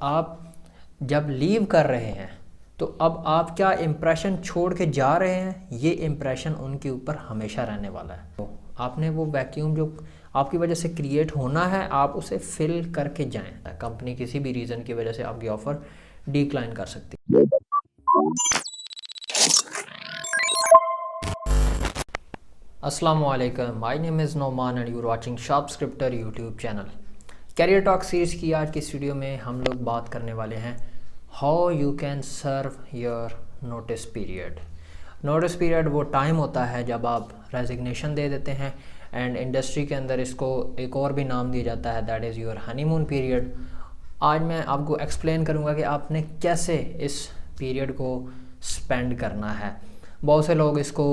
आप जब लीव कर रहे हैं तो अब आप क्या इम्प्रेशन छोड़ के जा रहे हैं, ये इम्प्रेशन उनके ऊपर हमेशा रहने वाला है। तो आपने वो वैक्यूम जो आपकी वजह से क्रिएट होना है, आप उसे फिल करके जाएं। कंपनी किसी भी रीज़न की वजह से आपकी ऑफ़र डिक्लाइन कर सकती है। अस्सलामुअलैकुम, my name is Noman and you are watching Sharp Scripter YouTube channel. Career talk series की आज की इस वीडियो में हम लोग बात करने वाले हैं how you can serve your notice period. Notice period वो टाइम होता है जब आप रेजिग्नेशन दे देते हैं, एंड इंडस्ट्री के अंदर इसको एक और भी नाम दिया जाता है, that is your honeymoon period. आज मैं आपको एक्सप्लेन करूँगा कि आपने कैसे इस पीरियड को स्पेंड करना है। बहुत से लोग इसको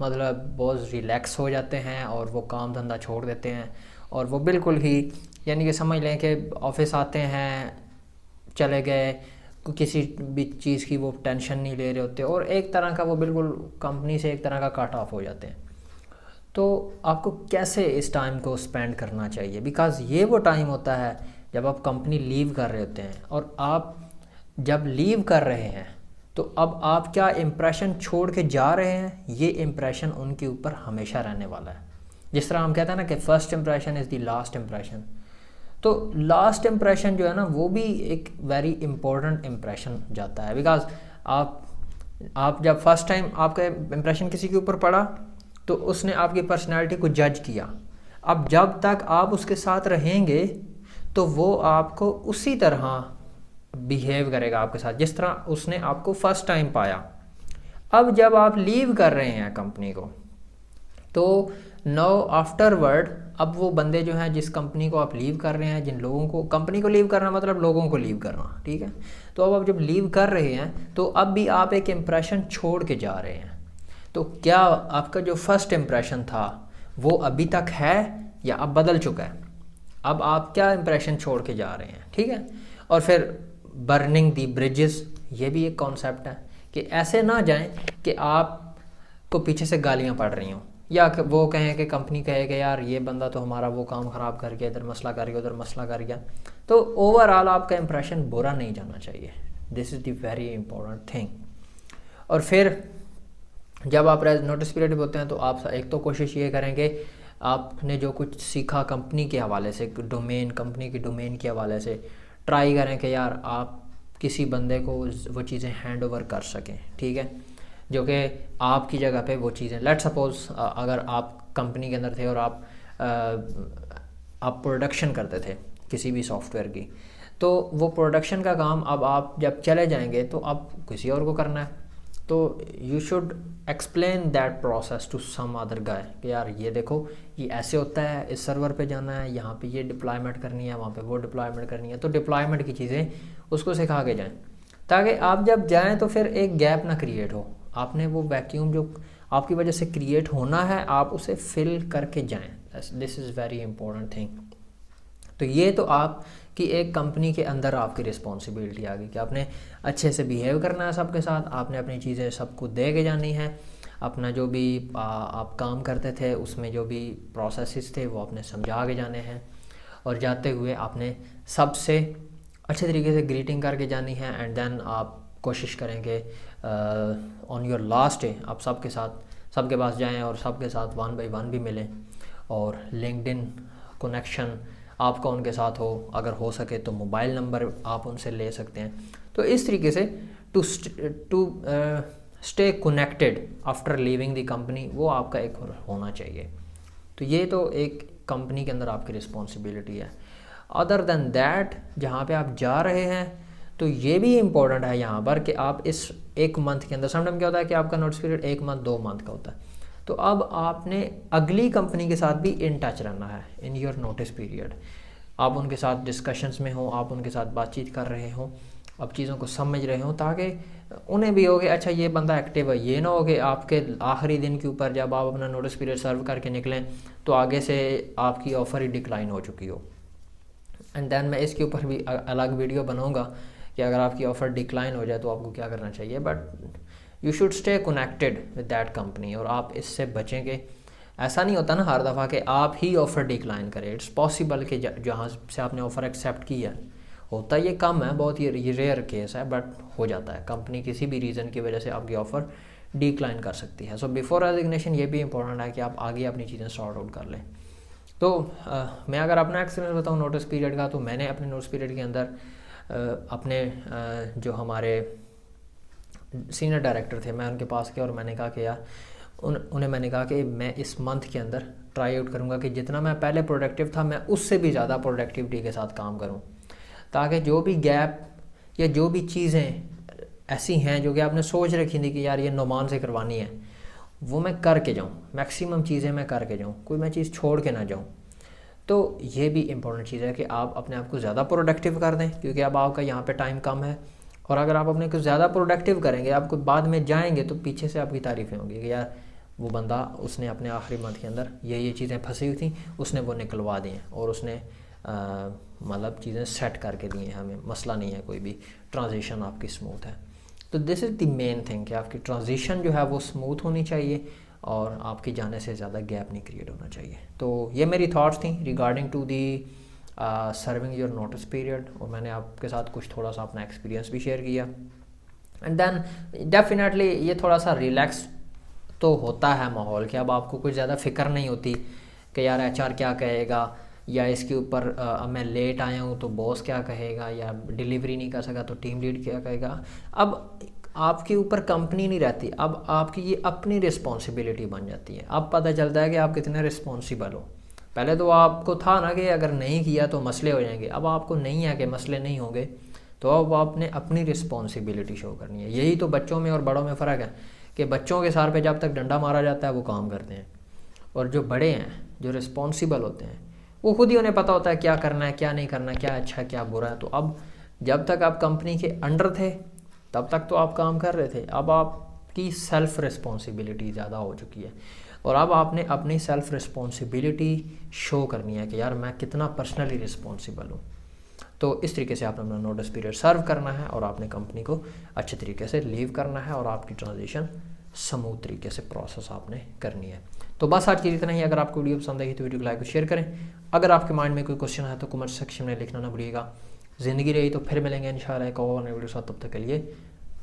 मतलब बहुत रिलैक्स हो जाते हैं और वो काम धंधा छोड़ देते हैं, और वो बिल्कुल ही यानी कि समझ लें कि ऑफिस आते हैं, चले गए, किसी भी चीज़ की वो टेंशन नहीं ले रहे होते, और एक तरह का वो बिल्कुल कंपनी से एक तरह का कट ऑफ हो जाते हैं। तो आपको कैसे इस टाइम को स्पेंड करना चाहिए, बिकॉज़ ये वो टाइम होता है जब आप कंपनी लीव कर रहे होते हैं, और आप जब लीव कर रहे हैं तो अब आप क्या इम्प्रेशन छोड़ के जा रहे हैं, ये इम्प्रेशन उनके ऊपर हमेशा रहने वाला है। जिस तरह हम कहते हैं ना कि first impression is the last impression, तो लास्ट इम्प्रेशन जो है ना वो भी एक वेरी इंपॉर्टेंट इम्प्रेशन जाता है। बिकॉज आप जब फर्स्ट टाइम आपका इम्प्रेशन किसी के ऊपर पड़ा तो उसने आपकी पर्सनैलिटी को जज किया। अब जब तक आप उसके साथ रहेंगे तो वो आपको उसी तरह बिहेव करेगा आपके साथ जिस तरह उसने आपको फर्स्ट टाइम पाया। अब जब आप लीव कर रहे हैं कंपनी को, तो नाउ आफ्टरवर्ड अब वो बंदे जो हैं जिस कंपनी को आप लीव कर रहे हैं, जिन लोगों को, कंपनी को लीव करना मतलब लोगों को लीव करना, ठीक है। तो अब आप जब लीव कर रहे हैं तो अब भी आप एक इम्प्रेशन छोड़ के जा रहे हैं। तो क्या आपका जो फर्स्ट इम्प्रेशन था वो अभी तक है या अब बदल चुका है? अब आप क्या इम्प्रेशन छोड़ के जा रहे हैं, ठीक है। और फिर बर्निंग दी ब्रिजेस, ये भी एक कॉन्सेप्ट है कि ऐसे ना जाएं कि आपको पीछे से गालियां पड़ रही हों, या वो कहें कि कंपनी कहे कि यार ये बंदा तो हमारा वो काम ख़राब कर गया, इधर मसला कर गया, उधर मसला कर गया। तो ओवरऑल आपका इंप्रेशन बुरा नहीं जाना चाहिए। This is the very important thing. और फिर जब आप नोटिस पीरियड बोलते हैं तो आप एक तो कोशिश ये करेंगे आपने जो कुछ सीखा कंपनी के हवाले से, डोमेन, कंपनी की डोमेन के हवाले से ट्राई करें कि यार आप किसी बंदे को वो चीज़ें हैंड ओवर कर सकें, ठीक है, जो कि आपकी जगह पे वो चीज़ें, लेट सपोज अगर आप कंपनी के अंदर थे और आप प्रोडक्शन करते थे किसी भी सॉफ्टवेयर की, तो वो प्रोडक्शन का काम अब आप जब चले जाएंगे तो अब किसी और को करना है। तो you should explain that process to some other guy कि यार ये देखो ये ऐसे होता है, इस सर्वर पे जाना है, यहाँ पे ये डिप्लॉयमेंट करनी है, वहाँ पे वो डिप्लॉयमेंट करनी है। तो डिप्लॉयमेंट की चीज़ें उसको सिखा के जाएं, ताकि आप जब जाएं तो फिर एक गैप ना क्रिएट हो। आपने वो वैक्यूम जो आपकी वजह से क्रिएट होना है, आप उसे फिल करके जाएं। This is very important thing. तो ये तो आप कि एक कंपनी के अंदर आपकी रिस्पॉन्सिबिलिटी आ गई कि आपने अच्छे से बिहेव करना है सबके साथ, आपने अपनी चीज़ें सबको दे के जानी है, अपना जो भी आप काम करते थे उसमें जो भी प्रोसेसेस थे वो आपने समझा के जाने हैं, और जाते हुए आपने सबसे अच्छे तरीके से ग्रीटिंग करके जानी है। एंड देन आप कोशिश करेंगे ऑन योर लास्ट डे आप सबके पास जाएं और सबके साथ 1 by 1 भी मिलें, और लिंक्डइन कनेक्शन आपका उनके साथ हो, अगर हो सके तो मोबाइल नंबर आप उनसे ले सकते हैं। तो इस तरीके से to stay connected after leaving the company, वो आपका एक होना चाहिए। तो ये तो एक कंपनी के अंदर आपकी रिस्पॉन्सिबिलिटी है। अदर देन दैट, जहाँ पे आप जा रहे हैं तो ये भी इम्पोर्टेंट है यहाँ पर कि आप इस एक मंथ के अंदर, समटाइम क्या होता है कि आपका नोटिस पीरियड 1 मंथ 2 मंथ का होता है, तो अब आपने अगली कंपनी के साथ भी इन टच रहना है इन योर नोटिस पीरियड। आप उनके साथ डिस्कशंस में हो, आप उनके साथ बातचीत कर रहे हो, अब चीज़ों को समझ रहे हो, ताकि उन्हें भी हो कि अच्छा ये बंदा एक्टिव है। ये ना हो कि आपके आखिरी दिन के ऊपर जब आप अपना नोटिस पीरियड सर्व करके निकलें तो आगे से आपकी ऑफ़र ही डिक्लाइन हो चुकी हो। एंड देन मैं इसके ऊपर भी अलग वीडियो बनाऊंगा कि अगर आपकी ऑफ़र डिक्लाइन हो जाए तो आपको क्या करना चाहिए। But you should stay connected with that company, और आप इससे बचेंगे। ऐसा नहीं होता ना हर दफ़ा कि आप ही ऑफ़र डिक्लाइन करें। इट्स पॉसिबल कि जहाँ से आपने ऑफ़र एक्सेप्ट किया होता ये कम है, बहुत ये रेयर केस है, बट हो जाता है। कंपनी किसी भी रीज़न की वजह से आपकी ऑफ़र डिक्लाइन कर सकती है। सो बिफोर रेजिग्नेशन ये भी इंपॉर्टेंट है कि आप आगे अपनी चीज़ें सॉर्ट आउट कर लें। तो मैं अगर अपना एक्सपीरियंस बताऊँ नोटिस पीरियड का, तो मैंने अपने नोटिस पीरियड के अंदर अपने जो हमारे सीनियर डायरेक्टर थे, मैं उनके पास गया और मैंने कहा कि यार उन्हें मैंने कहा कि मैं इस मंथ के अंदर ट्राई आउट करूँगा कि जितना मैं पहले प्रोडक्टिव था मैं उससे भी ज़्यादा प्रोडक्टिविटी के साथ काम करूँ, ताकि जो भी गैप या जो भी चीज़ें ऐसी हैं जो कि आपने सोच रखी थी कि यार ये नुमान से करवानी है, वो मैं करके जाऊँ, मैक्सिमम चीज़ें मैं करके जाऊँ, कोई मैं चीज़ छोड़ के ना जाऊँ। तो ये भी इम्पोर्टेंट चीज़ है कि आप अपने आप को ज़्यादा प्रोडक्टिव कर दें, क्योंकि अब आपका यहाँ पे टाइम कम है। और अगर आप अपने को ज़्यादा प्रोडक्टिव करेंगे, आपको बाद में जाएंगे तो पीछे से आपकी तारीफ़ें होंगी कि यार वो बंदा, उसने अपने आखिरी मंथ के अंदर ये चीज़ें फंसी हुई थी, उसने वो निकलवा दी हैं और उसने मतलब चीज़ें सेट करके दी हैं, हमें मसला नहीं है कोई भी, ट्रांजिशन आपकी स्मूथ है। तो this is the main thing कि आपकी ट्रांजिशन जो है वो स्मूथ होनी चाहिए और आपके जाने से ज़्यादा गैप नहीं क्रिएट होना चाहिए। तो ये मेरी थॉट्स थी regarding to the serving your notice period, और मैंने आपके साथ कुछ थोड़ा सा अपना एक्सपीरियंस भी शेयर किया। एंड देन डेफिनेटली ये थोड़ा सा रिलैक्स तो होता है माहौल कि अब आपको कुछ ज़्यादा फ़िक्र नहीं होती कि यार एचआर क्या कहेगा, या इसके ऊपर मैं लेट आया हूँ तो बॉस क्या कहेगा, या डिलीवरी नहीं कर सका तो टीम लीड क्या कहेगा। अब आपके ऊपर कंपनी नहीं रहती, अब आपकी ये अपनी रिस्पॉन्सिबिलिटी बन जाती है। अब पता चलता है कि आप कितने रिस्पॉन्सिबल हो। पहले तो आपको था ना कि अगर नहीं किया तो मसले हो जाएंगे, अब आपको नहीं है कि मसले नहीं होंगे, तो अब आपने अपनी रिस्पॉन्सिबिलिटी शो करनी है। यही तो बच्चों में और बड़ों में फ़र्क है कि बच्चों के सर पे जब तक डंडा मारा जाता है वो काम करते हैं, और जो बड़े हैं, जो रिस्पॉन्सिबल होते हैं, वो खुद ही उन्हें पता होता है क्या करना है, क्या नहीं करना, क्या अच्छा क्या बुरा है। तो अब जब तक आप कंपनी के अंडर थे तब तक तो आप काम कर रहे थे, अब आपकी सेल्फ रिस्पॉन्सिबिलिटी ज़्यादा हो चुकी है, और अब आपने अपनी सेल्फ रिस्पॉन्सिबिलिटी शो करनी है कि यार मैं कितना पर्सनली रिस्पॉन्सिबल हूँ। तो इस तरीके से आपने अपना नोटिस पीरियड सर्व करना है और आपने कंपनी को अच्छे तरीके से लीव करना है, और आपकी ट्रांजिशन स्मूथ तरीके से प्रोसेस आपने करनी है। तो बस आज की इतना ही। अगर आपको वीडियो पसंद आई तो वीडियो को लाइक और शेयर करें। अगर आपके माइंड में कोई क्वेश्चन है तो कमेंट सेक्शन में लिखना ना भूलिएगा। ज़िंदगी रही तो फिर मिलेंगे इंशाल्लाह एक और नई वीडियो साथ, तब तक के लिए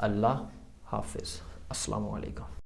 अल्लाह हाफिज़, अस्सलाम वालेकुम।